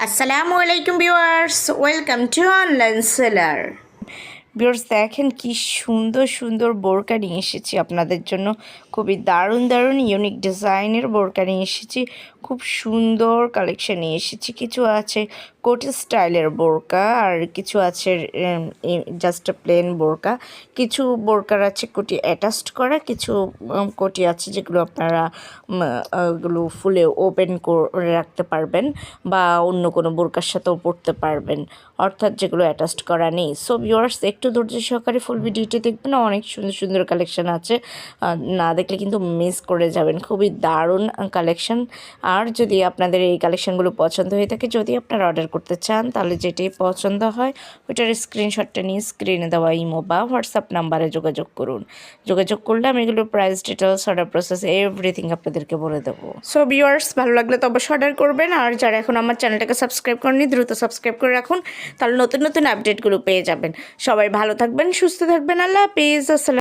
আসসালামু আলাইকুম viewers, welcome to online seller. Viewers দেখেন কি সুন্দর সুন্দর বোরকা নিয়ে এসেছি আপনাদের জন্য। খুবই দারুণ দারুণ ইউনিক ডিজাইনের বোরকা নিয়ে এসেছি। খুব সুন্দর কালেকশন নিয়ে এসেছি। কিছু আছে কোটি স্টাইলের বোরকা, আর কিছু আছে জাস্ট প্লেন বোরকা। কিছু বোরকার আছে কোটি অ্যাটাচড করা, কিছু কোটি আছে যেগুলো আপনারা ওগুলো ফুলে ওপেন করে রাখতে পারবেন বা অন্য কোনো বোরকার সাথেও পরতে পারবেন, অর্থাৎ যেগুলো অ্যাটাচড করা নেই। সো ভিউয়ার্স একটু ধৈর্য সহকারে ফুল ভিডিওটি দেখবেন, অনেক সুন্দর সুন্দর কালেকশন আছে, না দেখলে কিন্তু মিস করে যাবেন। খুবই দারুণ কালেকশন। আর যদি আপনাদের এই কালেকশনগুলো পছন্দ হয়ে থাকে, যদি আপনারা অর্ডার করতে চান, তাহলে যেটাই পছন্দ হয় ওইটার স্ক্রিনশটটা নিয়ে স্ক্রিনে দেওয়া ইমো বা হোয়াটসঅ্যাপ নাম্বারে যোগাযোগ করুন। যোগাযোগ করলে আমি এগুলোর price details, order process everything আপনাদেরকে বলে দেবো। সো ভিউয়ার্স ভালো লাগলে তো অবশ্যই অর্ডার করবেন, আর যারা এখন আমার চ্যানেলটাকে সাবস্ক্রাইব করেনি দ্রুত সাবস্ক্রাইব করে রাখুন, তাহলে নতুন নতুন আপডেটগুলো পেয়ে যাবেন। সবাই ভালো থাকবেন, সুস্থ থাকবেন। আল্লাহ হাফিজ। আসসালাম।